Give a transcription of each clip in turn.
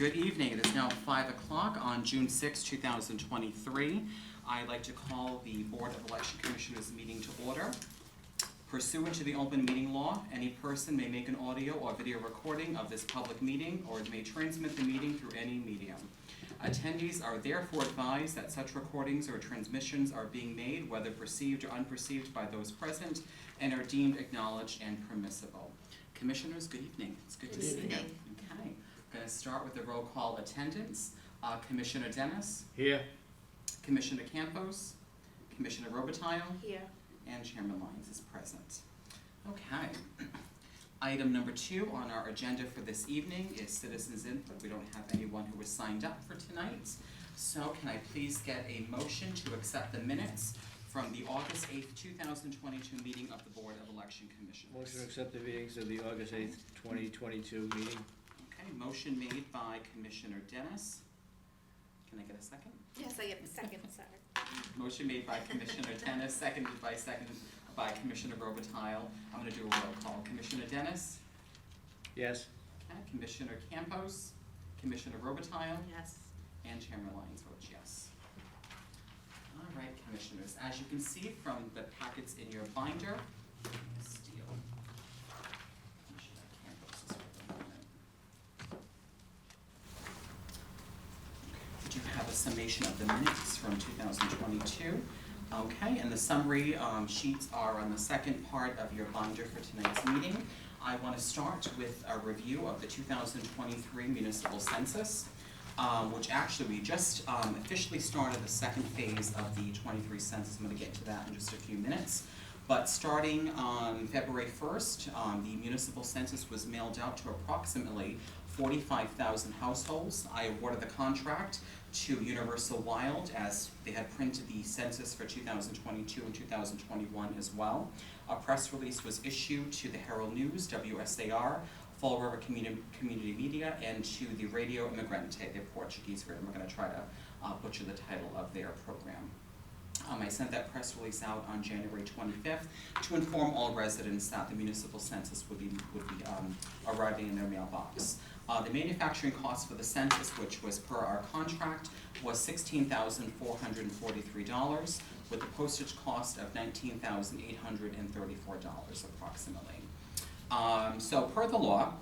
Good evening. It is now 5 o'clock on June 6, 2023. I'd like to call the Board of Election Commissioners meeting to order. Pursuant to the open meeting law, any person may make an audio or video recording of this public meeting or may transmit the meeting through any medium. Attendees are therefore advised that such recordings or transmissions are being made, whether perceived or unperceived by those present, and are deemed acknowledged and permissible. Commissioners, good evening. It's good to see you. Okay. I'm going to start with the roll call attendance. Commissioner Dennis. Here. Commissioner Campos. Commissioner Robitaille. Here. And Chairman Lyons is present. Okay. Item number 2 on our agenda for this evening is citizens input. We don't have anyone who was signed up for tonight. So can I please get a motion to accept the minutes from the August 8th, 2022 meeting of the Board of Election Commissioners? Motion to accept the meetings of the August 8th, 2022 meeting. Okay, motion made by Commissioner Dennis. Can I get a second? Yes, I get a second, sorry. Motion made by Commissioner Dennis, seconded by Commissioner Robitaille. I'm going to do a roll call. Commissioner Dennis? Yes. Okay, Commissioner Campos? Commissioner Robitaille? Yes. And Chairman Lyons votes yes. All right, Commissioners. As you can see from the packets in your binder, steal. Commissioner Campos is for the moment. We do have a summation of the minutes from 2022. Okay, and the summary sheets are on the second part of your binder for tonight's meeting. I want to start with a review of the 2023 municipal census, which actually we just officially started the second phase of the 23 census. I'm going to get to that in just a few minutes. But starting on February 1st, the municipal census was mailed out to approximately 45,000 households. I awarded the contract to Universal Wild as they had printed the census for 2022 and 2021 as well. A press release was issued to the Herald News, WSAR, Fall River Community Media, and to the Radio Imigrante, their Portuguese version. We're going to try to butcher the title of their program. I sent that press release out on January 25th to inform all residents that the municipal census would be arriving in their mailbox. The manufacturing cost for the census, which was per our contract, was $16,443, with the postage cost of $19,834 approximately. So per the law,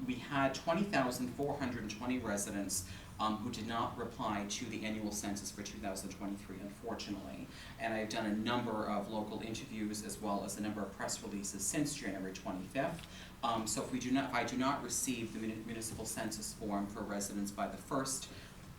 we had 20,420 residents who did not reply to the annual census for 2023, unfortunately. And I've done a number of local interviews as well as a number of press releases since January 25th. So if I do not receive the municipal census form for residents by the first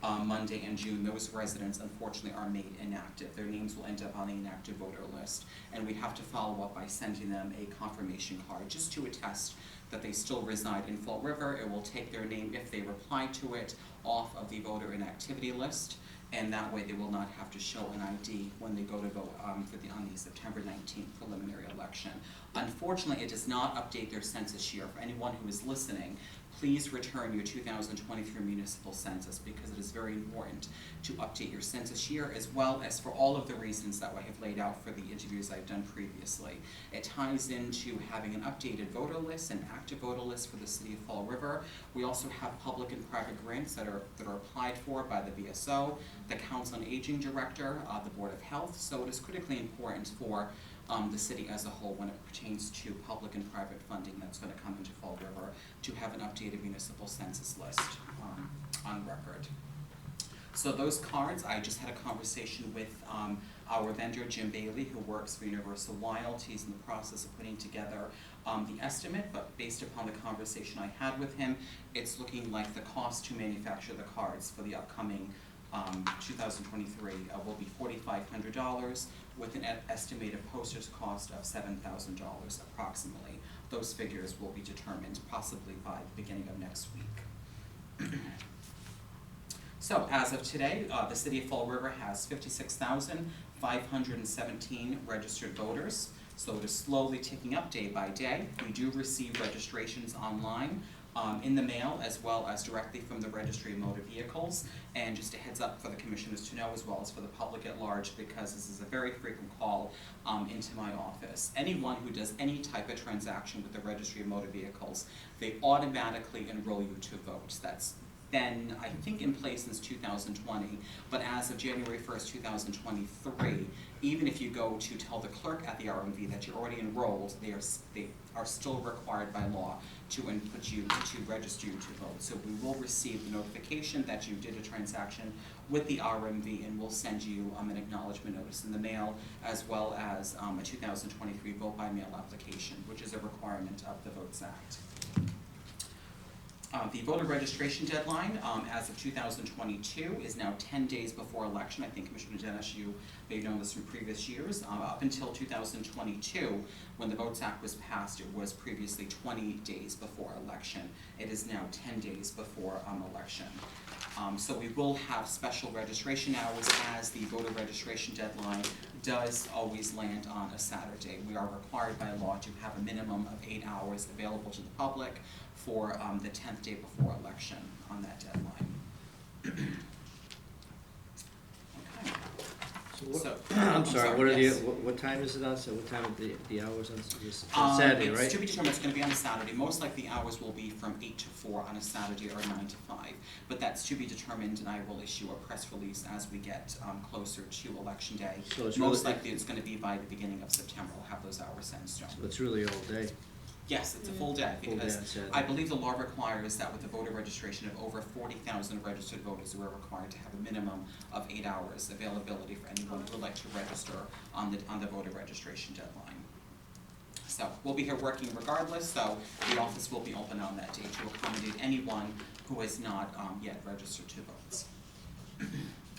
Monday in June, those residents unfortunately are made inactive. Their names will end up on the inactive voter list, and we have to follow up by sending them a confirmation card just to attest that they still reside in Fall River. It will take their name, if they reply to it, off of the voter inactivity list, and that way they will not have to show an ID when they go to vote on the September 19th preliminary election. Unfortunately, it does not update their census year. For anyone who is listening, please return your 2023 municipal census, because it is very important to update your census year, as well as for all of the reasons that I have laid out for the interviews I've done previously. It ties into having an updated voter list, an active voter list for the city of Fall River. We also have public and private grants that are applied for by the VSO, the Council on Aging Director, the Board of Health. So it is critically important for the city as a whole when it pertains to public and private funding that's going to come into Fall River to have an updated municipal census list on record. So those cards, I just had a conversation with our vendor, Jim Bailey, who works for Universal Wild. He's in the process of putting together the estimate, but based upon the conversation I had with him, it's looking like the cost to manufacture the cards for the upcoming 2023 will be $4,500 with an estimated postage cost of $7,000 approximately. Those figures will be determined possibly by the beginning of next week. So as of today, the city of Fall River has 56,517 registered voters. So it is slowly ticking up day by day. We do receive registrations online in the mail, as well as directly from the Registry of Motor Vehicles. And just a heads up for the commissioners to know, as well as for the public at large, because this is a very frequent call into my office. Anyone who does any type of transaction with the Registry of Motor Vehicles, they automatically enroll you to vote. That's been, I think, in place since 2020, but as of January 1st, 2023, even if you go to tell the clerk at the RMV that you're already enrolled, they are still required by law to input you, to register you to vote. So we will receive the notification that you did a transaction with the RMV, and we'll send you an acknowledgement notice in the mail, as well as a 2023 vote by mail application, which is a requirement of the Votes Act. The voter registration deadline, as of 2022, is now 10 days before election. I think Commissioner Dennis, you may have known this from previous years. Up until 2022, when the Votes Act was passed, it was previously 20 days before election. It is now 10 days before election. So we will have special registration hours, as the voter registration deadline does always land on a Saturday. We are required by law to have a minimum of 8 hours available to the public for the 10th day before election on that deadline. Okay. So So, I'm sorry, what are yes. what time is it on, so what time are the hours on this, on Saturday, right? It's to be determined. It's gonna be on a Saturday. Most likely the hours will be from 8 to 4 on a Saturday, or 9 to 5. But that's to be determined, and I will issue a press release as we get closer to election day. So it's Most really- likely it's gonna be by the beginning of September. We'll have those hours set in stone. So it's really all day. Yes, it's a full day, Full day because on Saturday. I believe the law requires that with the voter registration of over 40,000 registered voters, we're required to have a minimum of 8 hours availability for anyone who would like to register on the voter registration deadline. So we'll be here working regardless, so the office will be open on that day to accommodate anyone who has not yet registered to vote.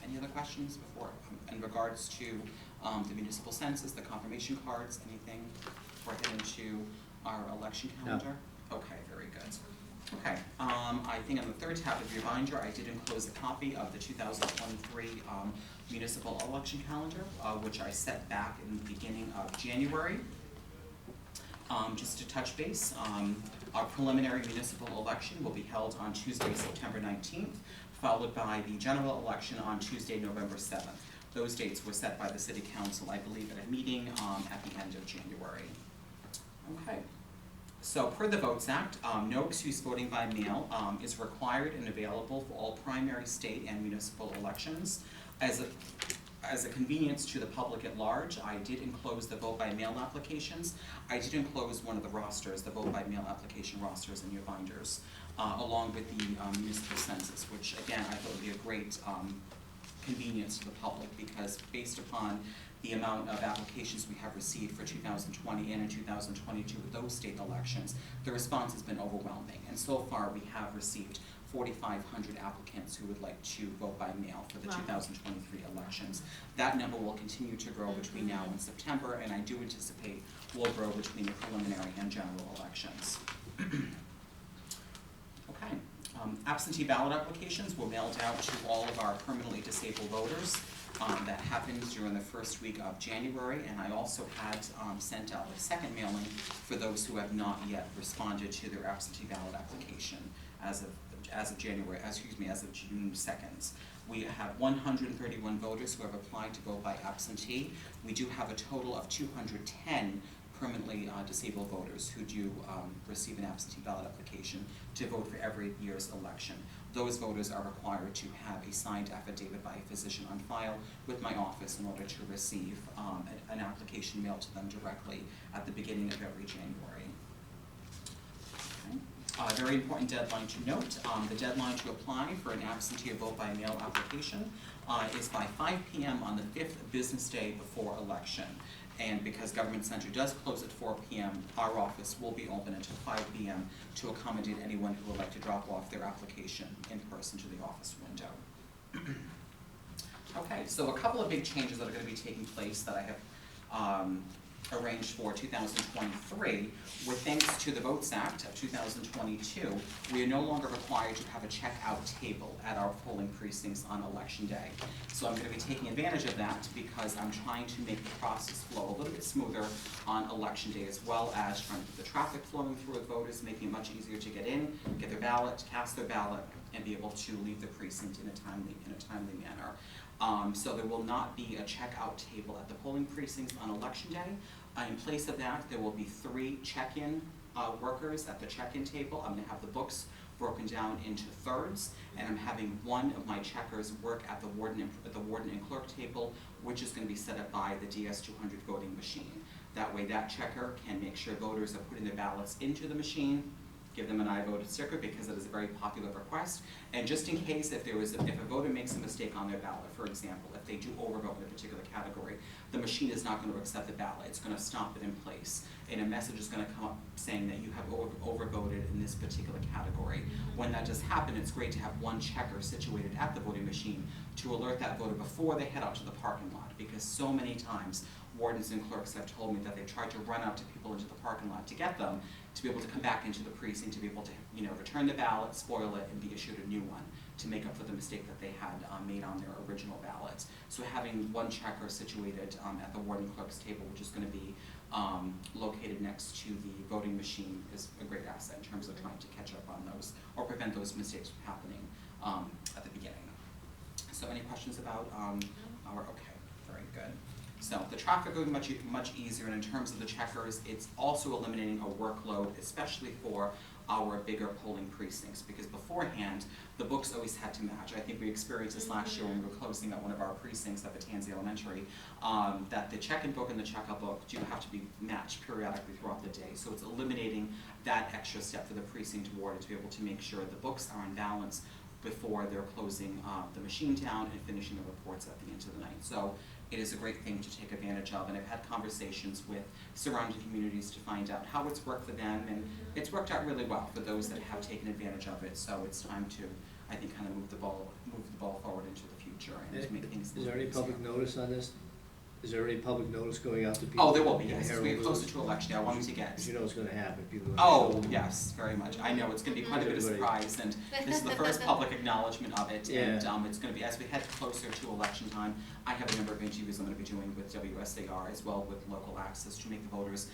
Any other questions before, in regards to the municipal census, the confirmation cards, anything before I get into our election No. calendar? Okay, very good. Okay, I think on the third tab of your binder, I did enclose a copy of the 2023 municipal election calendar, which I set back in the beginning of January. Just to touch base, our preliminary municipal election will be held on Tuesday, September 19th, followed by the general election on Tuesday, November 7th. Those dates were set by the City Council, I believe, at a meeting at the end of January. Okay, so per the Votes Act, no excuse voting by mail is required and available for all primary, state, and municipal elections. As a convenience to the public at large, I did enclose the vote by mail applications. I did enclose one of the rosters, the vote by mail application rosters in your binders, along with the municipal census, which again, I thought would be a great convenience to the public, because based upon the amount of applications we have received for 2020 and in 2022 with those state elections, the response has been overwhelming. And so far, we have received 4,500 applicants who would like to vote by mail for the Wow. 2023 elections. That number will continue to grow between now and September, and I do anticipate will grow between the preliminary and general elections. Okay. Absentee ballot applications were mailed out to all of our permanently disabled voters. That happened during the first week of January, and I also had sent out a second mailing for those who have not yet responded to their absentee ballot application as of June 2nd. We have 131 voters who have applied to vote by absentee. We do have a total of 210 permanently disabled voters who do receive an absentee ballot application to vote for every year's election. Those voters are required to have a signed affidavit by a physician on file with my office in order to receive an application mailed to them directly at the beginning of every January. Okay. Very important deadline to note, the deadline to apply for an absentee or vote by mail application is by 5 p.m. on the 5th business day before election. And because Government Center does close at 4 p.m., our office will be open until 5 p.m. to accommodate anyone who would like to drop off their application in person to the office window. Okay, so a couple of big changes that are going to be taking place that I have arranged for 2023, with thanks to the Votes Act of 2022, we are no longer required to have a checkout table at our polling precincts on election day. So I'm going to be taking advantage of that because I'm trying to make the process flow a little bit smoother on election day, as well as trying to keep the traffic flowing through with voters, making it much easier to get in, get their ballot, cast their ballot, and be able to leave the precinct in a timely manner. So there will not be a checkout table at the polling precincts on election day. In place of that, there will be 3 check-in workers at the check-in table. I'm going to have the books broken down into thirds, and I'm having one of my checkers work at the warden and clerk table, which is going to be set up by the DS200 voting machine. That way that checker can make sure voters are putting their ballots into the machine, give them an I voted sticker because it is a very popular request, and just in case if a voter makes a mistake on their ballot, for example, if they do overvote in a particular category, the machine is not going to accept the ballot. It's going to stop it in place, and a message is going to come up saying that you have overvoted in this particular category. When that does happen, it's great to have one checker situated at the voting machine to alert that voter before they head out to the parking lot, because so many times wardens and clerks have told me that they've tried to run out to people into the parking lot to get them, to be able to come back into the precinct, to be able to return the ballot, spoil it, and be issued a new one to make up for the mistake that they had made on their original ballots. So having one checker situated at the warden clerk's table, which is going to be located next to the voting machine, is a great asset in terms of trying to catch up on those or prevent those mistakes from happening at the beginning. So any questions about okay, very good. So the traffic will be much easier, and in terms of the checkers, it's also eliminating a workload, especially for our bigger polling precincts, because beforehand, the books always had to match. I think we experienced this last year when we were closing out one of our precincts at Batanzi Elementary, that the check-in book and the checkout book do have to be matched periodically throughout the day. So it's eliminating that extra step for the precinct warden to be able to make sure the books are in balance before they're closing the machine down and finishing the reports at the end of the night. So it is a great thing to take advantage of, and I've had conversations with surrounding communities to find out how it's worked for them, and it's worked out really well for those that have taken advantage of it. So it's time to, I think, kind of move the ball forward into the future and to make things. Is there any public notice on this? Is there any public notice going out to people? Oh, there will be, in yes. As Herald we get News? closer to election day, I wanted to get. Because you know what's going to happen. People. Oh, yes, very much. I know it's going to be quite a bit of surprise, and this is the first public acknowledgement of it. Yeah. And it's going to be, as we head closer to election time, I have a number of interviews I'm going to be doing with WSAR as well with local access to make the voters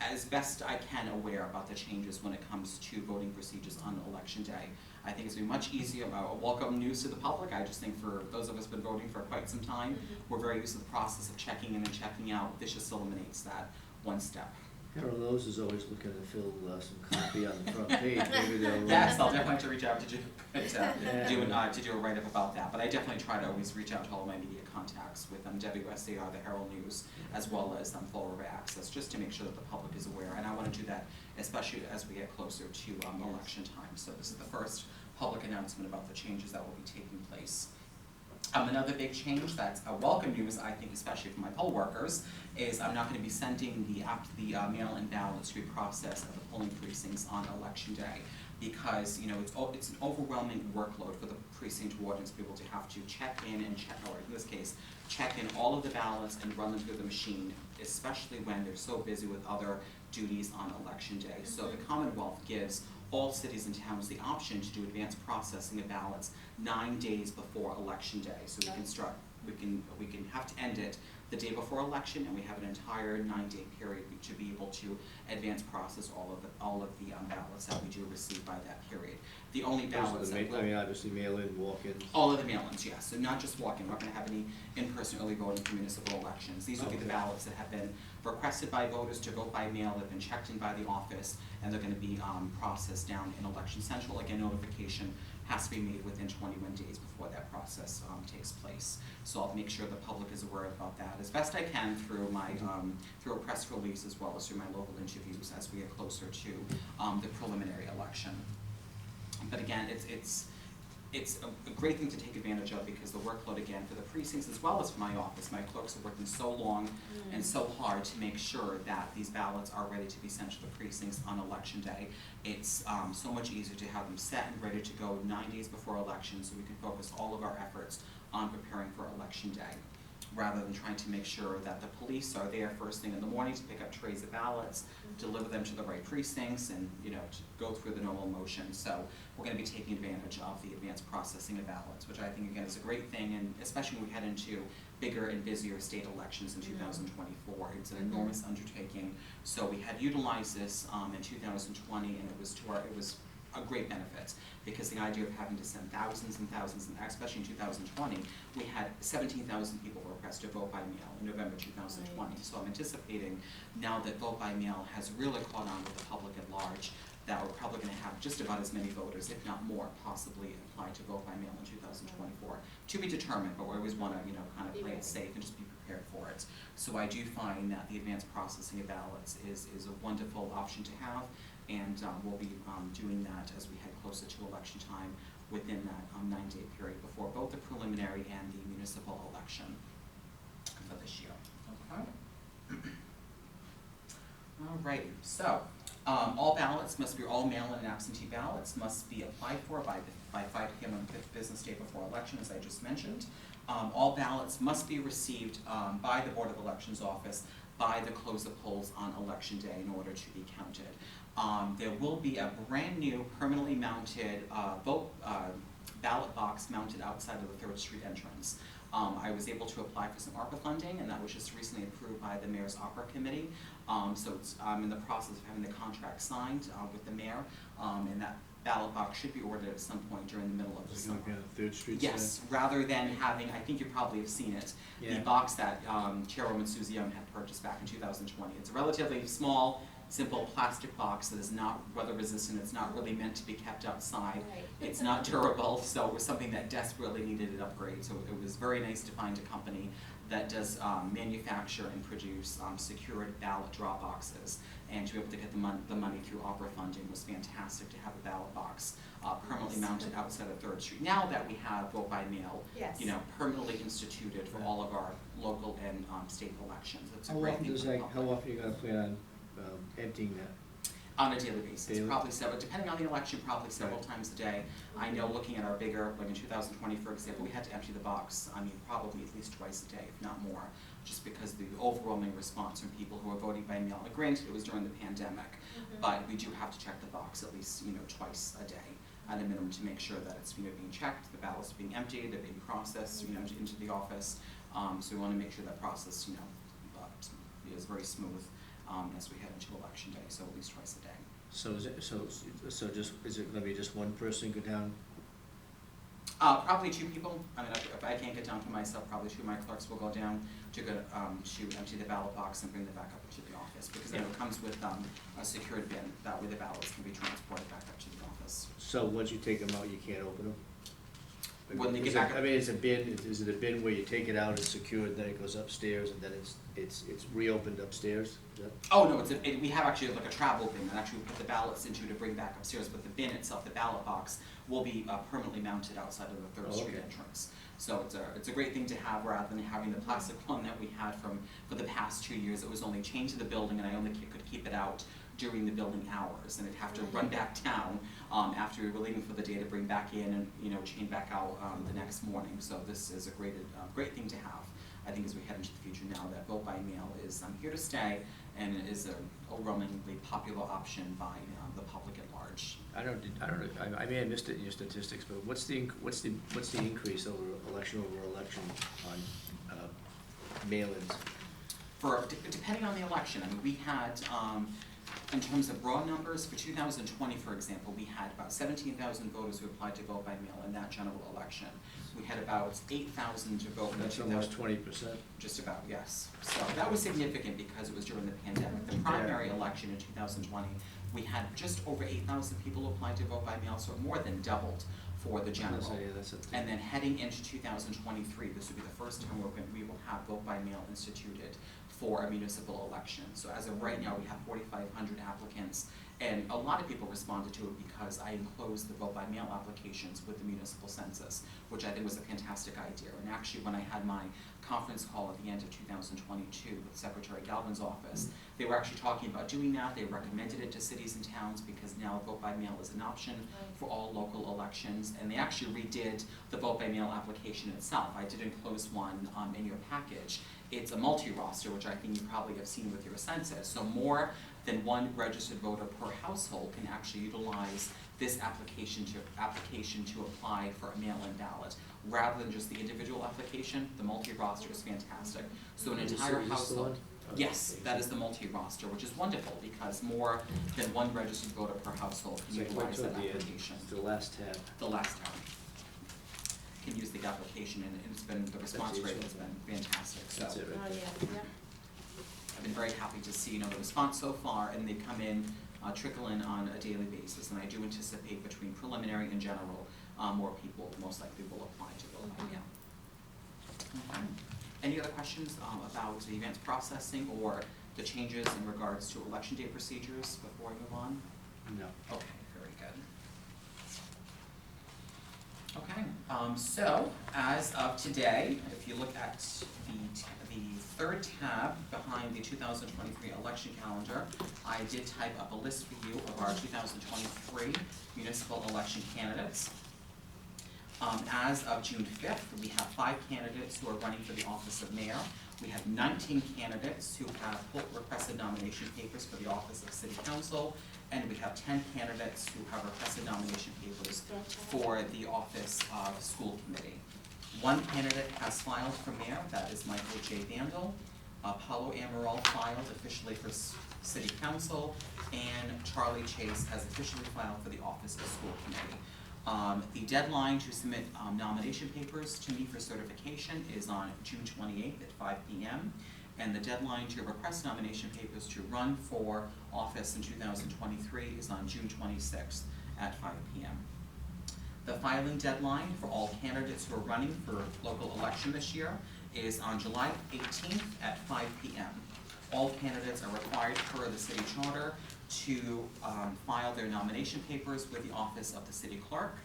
as best I can aware about the changes when it comes to voting procedures on election day. I think it's going to be much easier, welcome news to the public. I just think for those of us who have been voting for quite some time, we're very used to the process of checking in and checking out. This just eliminates that one step. Herald News is always looking to fill some copy on the front page. Maybe they'll. Yes, I'll definitely have to reach out to do a write-up about that. But I definitely try to always reach out to all of my media contacts with WSAR, the Herald News, as well as Fall River Access, just to make sure that the public is aware. And I want to do that, especially as we get closer to election time. So this is the first public announcement about the changes that will be taking place. Another big change that's a welcome news, I think, especially for my poll workers, is I'm not going to be sending the mail-in ballots to be processed at the polling precincts on election day, because it's an overwhelming workload for the precinct wardens to be able to have to check in, or in this case, check in all of the ballots and run them through the machine, especially when they're so busy with other duties on election day. So the Commonwealth gives all cities and towns the option to do advanced processing of ballots 9 days before election day. So we can have to end it the day before election, and we have an entire 9-day period to be able to advance process all of the ballots that we do receive by that period. The only ballots that obviously mail-in, walk-ins. All of the mail-ins, yes. So not just walk-in. We're not going to have any in-person early voting for municipal elections. These will be the ballots that have been requested by voters to vote by mail, they've been checked in by the office, and they're going to be processed down in Election Central. Again, notification has to be made within 21 days before that process takes place. So I'll make sure the public is aware about that as best I can through my through a press release as well as through my local interviews as we get closer to the preliminary election. But again, it's a great thing to take advantage of, because the workload, again, for the precincts as well as for my office, my clerks are working so long and so hard to make sure that these ballots are ready to be sent to the precincts on election day. It's so much easier to have them set and ready to go 9 days before election, so we can focus all of our efforts on preparing for election day, rather than trying to make sure that the police are there first thing in the morning to pick up trays of ballots, deliver them to the right precincts, and to go through the normal motion. So we're going to be taking advantage of the advanced processing of ballots, which I think, again, is a great thing, and especially when we head into bigger and busier state elections in 2024. It's an enormous undertaking. So we had utilized this in 2020, and it was a great benefit, because the idea of having to send thousands and thousands, and especially in 2020, we had 17,000 people request to vote by mail in November 2020. Right. So I'm anticipating, now that vote by mail has really caught on with the public at large, that we're probably going to have just about as many voters, if not more, possibly apply to vote by mail in 2024. To be determined, but we always want to, kind of Be play ready. it safe and just be prepared for it. So I do find that the advanced processing of ballots is a wonderful option to have, and we'll be doing that as we head closer to election time within that 9-day period before both the preliminary and the municipal election for this year. Okay. Alrighty, so all mail-in and absentee ballots must be applied for by 5 p.m. on the 5th business day before election, as I just mentioned. All ballots must be received by the Board of Elections office by the close of polls on election day in order to be counted. There will be a brand new permanently mounted ballot box mounted outside of the 3rd Street entrance. I was able to apply for some ARPA funding, and that was just recently approved by the Mayor's Opera Committee. So I'm in the process of having the contract signed with the mayor, and that ballot box should be ordered at some point during the middle of the Is it summer. gonna be on 3rd Street? Yes, rather than having, I think you probably have seen it, the Yeah. box that Chairwoman Susie Young had purchased back in 2020. It's a relatively small, simple plastic box that is not weather resistant. It's not really meant to be kept outside. Right. It's not durable, so it was something that desperately needed an upgrade. So it was very nice to find a company that does manufacture and produce secured ballot drop boxes. And to be able to get the money through opera funding was fantastic to have a ballot box permanently mounted outside of 3rd Street. Now that we have vote by mail, Yes. permanently instituted for all of our local and state elections. It's a How great often thing does for the that, public. how often you gonna plan on emptying that? On a daily basis, Daily? probably several, depending on the election, probably several Right. times a day. I know looking at our bigger, like in 2020, for example, we had to empty the box, probably at least twice a day, if not more, just because the overwhelming response from people who are voting by mail. Granted, it was during the pandemic, but we do have to check the box at least, twice a day at a minimum to make sure that it's, being checked, the ballots are being emptied, they're being processed, into the office. So we wanna make sure that process, is very smooth, as we head into election day, so at least twice a day. So is it, is it gonna be just one person go down? Probably 2 people. If I can't get down to myself, probably 2 of my clerks will go down to empty the ballot box and bring it back up to the office, because then it comes with a secured bin. That way the ballots can be transported back up to the office. So once you take them out, you can't open them? When they get Is it- back up- is it a bin where you take it out, it's secured, then it goes upstairs, and then it's reopened upstairs? Is that? Oh, no, we have actually like a travel bin that actually we put the ballots into to bring back upstairs, but the bin itself, the ballot box, will be permanently mounted outside of the 3rd Oh, Street okay. entrance. So it's a great thing to have rather than having the plastic one that we had for the past 2 years. It was only chained to the building, and I only could keep it out during the building hours, and I'd have to run back down after we were leaving for the day to bring back in and chain back out the next morning. So this is a great thing to have, I think, as we head into the future now that vote by mail is here to stay, and it is an overwhelmingly popular option by the public at large. I don't know, I may have missed it in your statistics, but what's the increase over election on mail-ins? Depending on the election, we had, in terms of raw numbers, for 2020, for example, we had about 17,000 voters who applied to vote by mail in that general election. We had about 8,000 to vote in That's 2000. almost 20%. Just about, yes. So that was significant because it was during the pandemic. The primary election in 2020, we had just over 8,000 people who applied to vote by mail, so it more than doubled for the general. And then heading into 2023, this will be the first time we will have vote by mail instituted for a municipal election. So as of right now, we have 4,500 applicants, and a lot of people responded to it because I enclosed the vote by mail applications with the municipal census, which I think was a fantastic idea. And actually, when I had my conference call at the end of 2022 with Secretary Galvin's office, they were actually talking about doing that. They recommended it to cities and towns because now vote by mail is an option for all local elections, and they actually redid the vote by mail application itself. I did enclose one in your package. It's a multi-roster, which I think you probably have seen with your census. So more than one registered voter per household can actually utilize this application to apply for a mail-in ballot. Rather than just the individual application, the multi-roster is fantastic. So an entire household. Yes, that is the multi-roster, which is wonderful, because more than one registered voter per household can So right utilize that toward the end, application. the last tab. The last time. Can use the application, and it's been, the response That's rate it. has been fantastic, so. That's it Oh, right there. yeah, I've been very happy to see, the response so far, and they come in, trickle in on a daily basis, and I do anticipate between preliminary and general, more people most likely will apply to vote by mail. Okay. Any other questions, about the advanced processing or the changes in regards to election day procedures before we move on? No. Okay, very good. Okay, so as of today, if you look at the third tab behind the 2023 election calendar, I did type up a list for you of our 2023 municipal election candidates. As of June 5th, we have 5 candidates who are running for the office of mayor. We have 19 candidates who have requested nomination papers for the office of city council, and we have 10 candidates who have requested nomination papers for the office of school committee. 1 candidate has filed for mayor, that is Michael J. Vandal. Paulo Amaral filed officially for city council, and Charlie Chase has officially filed for the office of school committee. The deadline to submit nomination papers to me for certification is on June 28th at 5 p.m. And the deadline to request nomination papers to run for office in 2023 is on June 26th at 5 p.m. The filing deadline for all candidates who are running for local election this year is on July 18th at 5 p.m. All candidates are required per the city charter to file their nomination papers with the office of the city clerk,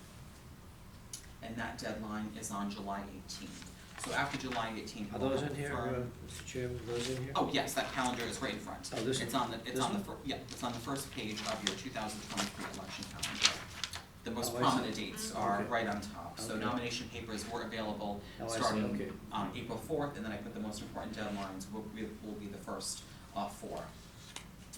and that deadline is on July 18th. So after July 18th, Are we'll those have in here, confirmed- Mr. Chairman, are those in here? Oh, yes, that calendar is right in front. Oh, this It's one? on the, it's This on the one? it's on the first page of your 2023 election calendar. The most Oh, I see. prominent dates are Okay. right on top. So Okay. nomination papers were available Oh, I see, starting okay. April 4th, and then I put the most important deadlines will be the first 4.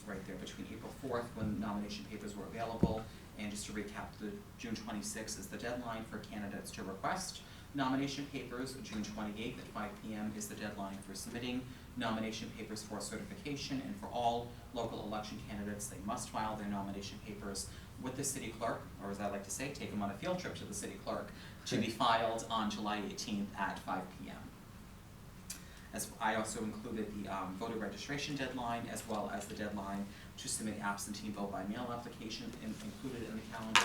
Right there between April 4th, when nomination papers were available, and just to recap, the June 26th is the deadline for candidates to request nomination papers. June 28th at 5 p.m. is the deadline for submitting nomination papers for certification, and for all local election candidates, they must file their nomination papers with the city clerk, or as I like to say, take them on a field trip to the city clerk, to be filed on July 18th at 5 p.m. As I also included the voter registration deadline, as well as the deadline to submit absentee vote by mail application included in the calendar,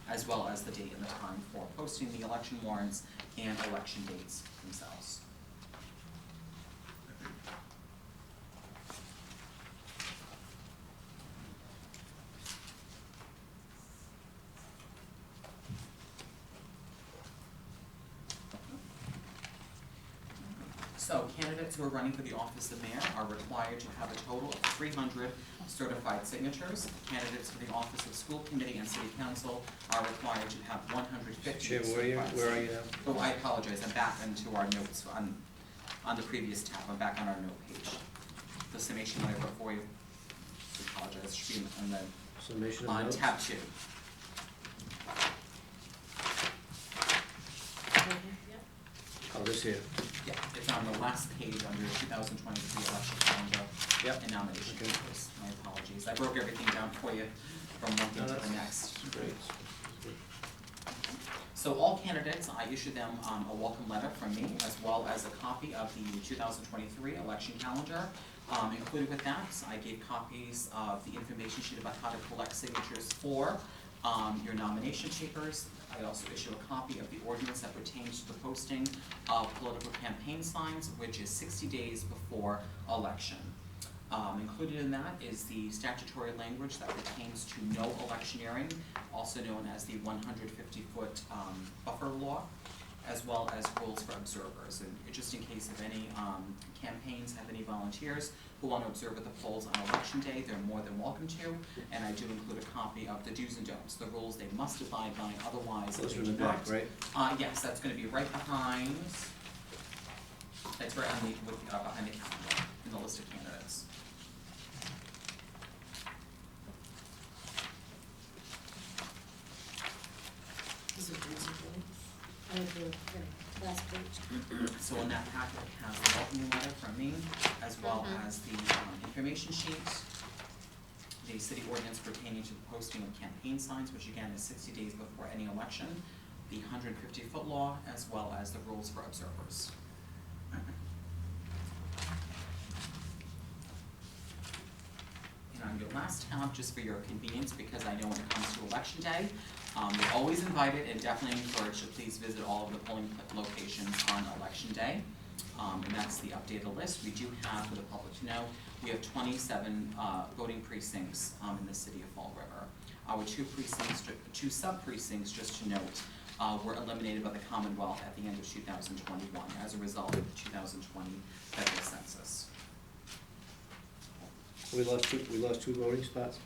as well as the date and the time for posting the election warrants and election dates themselves. So candidates who are running for the office of mayor are required to have a total of 300 certified signatures. Candidates for the office of school committee and city council are required to have 150 Chairman, certified where are you now? Oh, I apologize, I'm back into our notes on the previous tab, I'm back on our note page. The summation that I wrote for you, I apologize, should be on the, Summation of on notes? tab 2. Oh, this here. Yeah, it's on the last page on your 2023 election calendar. Yep. And nomination Okay. papers, my apologies. I broke everything down for you from one thing No, to the that's next. Great. So all candidates, I issued them a welcome letter from me, as well as a copy of the 2023 election calendar. Included with that, I gave copies of the information sheet about how to collect signatures for your nomination papers. I also issue a copy of the ordinance that pertains to the posting of political campaign signs, which is 60 days before election. Included in that is the statutory language that pertains to no electioneering, also known as the 150-foot buffer law, as well as rules for observers. And just in case of any campaigns have any volunteers who want to observe at the polls on election day, they're more than welcome to. And I do include a copy of the do's and don'ts, the rules they must abide by, otherwise Those they are in do the not. back, right? Yes, that's going to be right behind. That's right on behind the calendar in the list of candidates. Is it reasonable? I agree. Last page. So in that packet, it has the welcoming letter from me, as well as the information sheet, the city ordinance pertaining to the posting of campaign signs, which again is 60 days before any election, the 150-foot law, as well as the rules for observers. And on your last tab, just for your convenience, because I know when it comes to election day, you're always invited and definitely encouraged to please visit all of the polling locations on election day. And that's the updated list. We do have, for the public to know, we have 27 voting precincts in the city of Fall River. Our two sub-precincts, just to note, were eliminated by the Commonwealth at the end of 2021 as a result of the 2020 federal census. We lost two voting spots?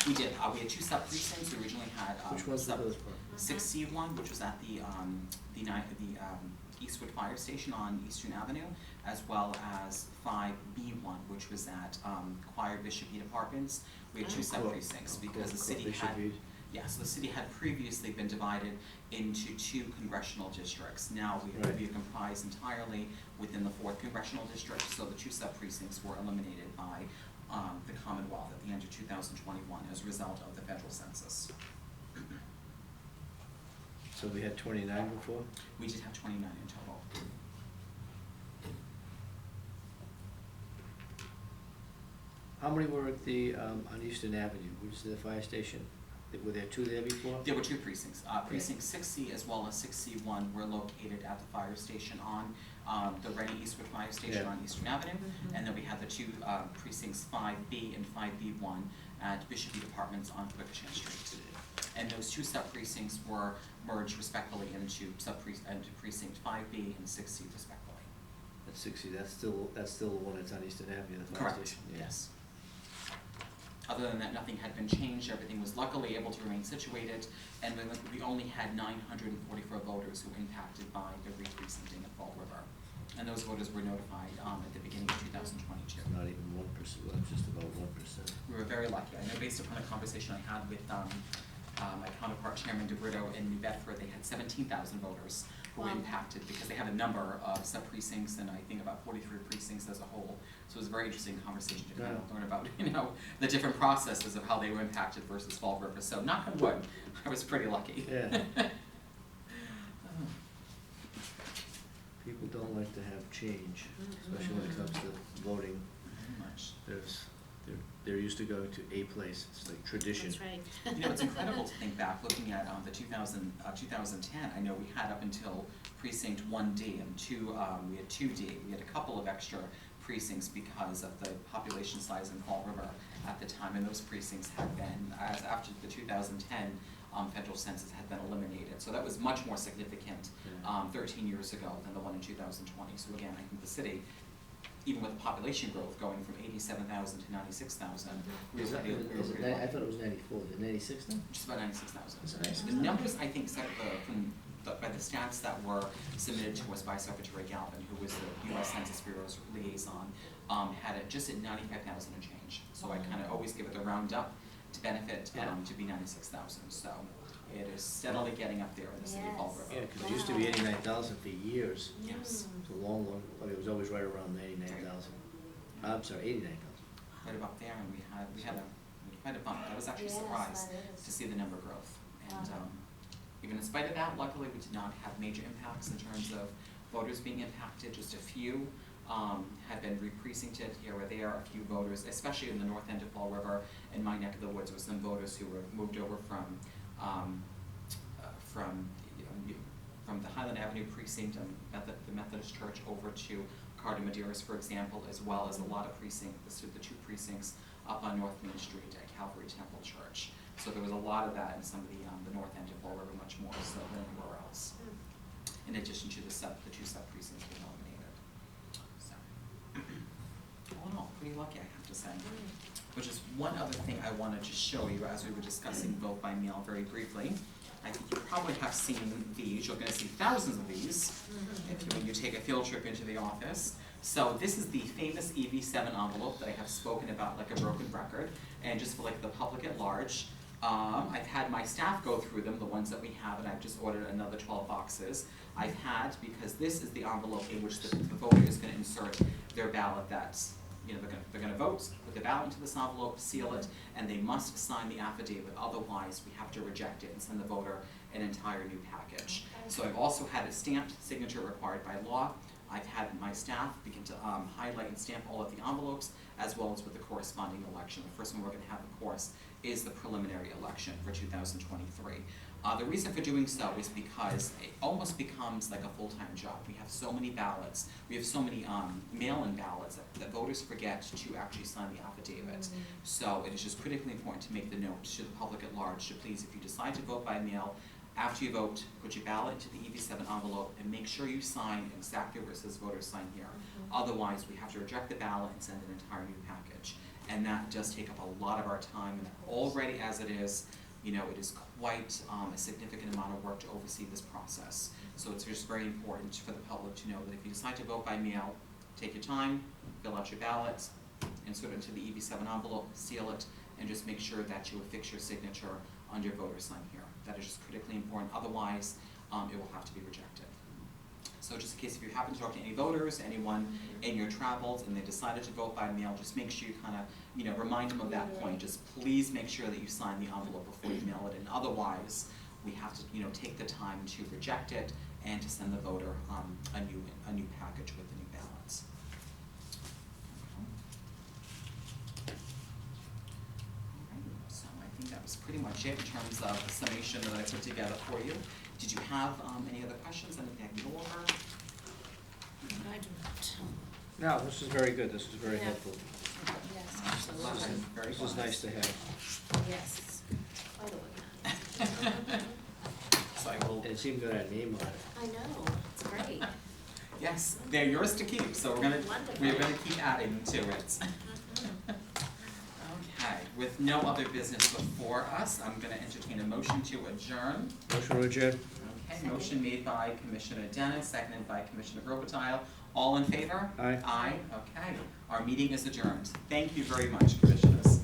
We did. We had two sub-precincts. We originally had Which ones were those? 6C1, which was at the Eastwood Fire Station on Eastern Avenue, as well as 5B1, which was at Choir Bishop Eat Apartments. We had two sub-precincts because the city had, yes, the city had previously been divided into two congressional districts. Now we are comprised entirely within the 4th congressional district, so the two sub-precincts were eliminated by the Commonwealth at the end of 2021 as a result of the federal census. So we had 29 before? We did have 29 in total. How many were at the, on Eastern Avenue, which is the fire station? Were there two there before? There were two precincts. Precinct 6C as well as 6C1 were located at the fire station on the Rennie Eastwood Fire Station on Eastern Avenue. And then we had the two precincts 5B and 5B1 at Bishop Eat Apartments on Quitchin Street. And those two sub-precincts were merged respectively into precinct 5B and 6C respectively. That's 60, that's still the one that's on Eastern Avenue, the fire Correct, station? yes. Other than that, nothing had been changed. Everything was luckily able to remain situated, and we only had 944 voters who were impacted by the re-precincting of Fall River. And those voters were notified at the beginning of 2022. It's not even 1%, well, it's just about 1%. We were very lucky. I know based upon the conversation I had with my counterpart, Chairman DeBrito in New Bedford, they had 17,000 voters who were impacted because they have a number of sub-precincts and I think about 43 precincts as a whole. So it was a very interesting conversation to kind of learn about, the different processes of how they were impacted versus Fall River. So knock on wood, I was pretty lucky. Yeah. People don't like to have change, especially when it comes to voting. Very much. They're used to going to a place, it's like tradition. That's right. It's incredible to think back, looking at the 2010, I know we had up until precinct 1D and we had 2D. We had a couple of extra precincts because of the population size in Fall River at the time, and those precincts had been, after the 2010 federal census had been eliminated. So that was much more significant 13 years ago than the one in 2020. So again, I think the city, even with the population growth going from 87,000 to 96,000, I thought it was 94, is it 96 now? just about 96,000. Is it 96? The numbers, I think, by the stats that were submitted to us by Secretary Galvin, who was the U.S. Census Bureau's liaison, had it just at 95,000 and change. So I kind of always give it the round up to benefit to be 96,000. So it is steadily getting up there in the city of Fall River. Yeah, because it used to be 89,000 for years. Yes. It's a long, it was always right around 89,000. I'm sorry, 89,000. Right up there, and we had quite a bump. I was actually surprised to see the number growth. And even in spite of that, luckily we did not have major impacts in terms of voters being impacted. Just a few had been re-precincted here or there. A few voters, especially in the north end of Fall River, in my neck of the woods, with some voters who were moved over from the Highland Avenue precinct and the Methodist Church over to Carter Medeiros, for example, as well as a lot of the two precincts up on North Main Street at Calvary Temple Church. So there was a lot of that in some of the north end of Fall River, much more so than anywhere else. In addition to the two sub precincts being eliminated. So, all in all, pretty lucky, I have to say. Which is one other thing I wanted to show you as we were discussing vote by mail very briefly. I think you probably have seen these. You're going to see thousands of these when you take a field trip into the office. So this is the famous EV7 envelope that I have spoken about like a broken record. And just for like the public at large, I've had my staff go through them, the ones that we have, and I've just ordered another 12 boxes. I've had, because this is the envelope in which the voter is gonna insert their ballot that's, they're gonna vote, put the ballot into this envelope, seal it, and they must sign the affidavit, otherwise we have to reject it and send the voter an entire new package. So I've also had a stamped signature required by law. I've had my staff begin to highlight and stamp all of the envelopes, as well as with the corresponding election. The first one we're gonna have, of course, is the preliminary election for 2023. The reason for doing so is because it almost becomes like a full-time job. We have so many ballots, we have so many mail-in ballots that voters forget to actually sign the affidavit. So it is just critically important to make the note to the public at large to please, if you decide to vote by mail, after you vote, put your ballot into the EV7 envelope and make sure you sign exactly where it says voter sign here. Otherwise, we have to reject the ballot and send an entire new package. And that does take up a lot of our time, and already as it is, it is quite a significant amount of work to oversee this process. So it's just very important for the public to know that if you decide to vote by mail, take your time, fill out your ballot, insert it into the EV7 envelope, seal it, and just make sure that you affix your signature on your voter sign here. That is just critically important, otherwise it will have to be rejected. So just in case if you happen to talk to any voters, anyone in your travels, and they decided to vote by mail, just make sure you kind of, remind them of that point. Just please make sure that you sign the envelope before you mail it, and otherwise we have to, take the time to reject it and to send the voter a new package with the new ballots. So I think that was pretty much it in terms of the summation that I put together for you. Did you have any other questions, anything I can go over? I do not. No, this is very good, this is very Yeah. helpful. Yes, This absolutely. is very This is nice to have. Yes. Totally. So I will, And it's even got our name on it. I know, it's great. yes, they're yours to keep, so we're gonna Wonderful. keep adding to it. Okay, with no other business before us, I'm gonna entertain a motion to adjourn. Motion to adjourn? Okay, motion made by Commissioner Dennis, seconded by Commissioner Robitaille. All in favor? Aye. Aye, okay. Our meeting is adjourned. Thank you very much, Commissioners.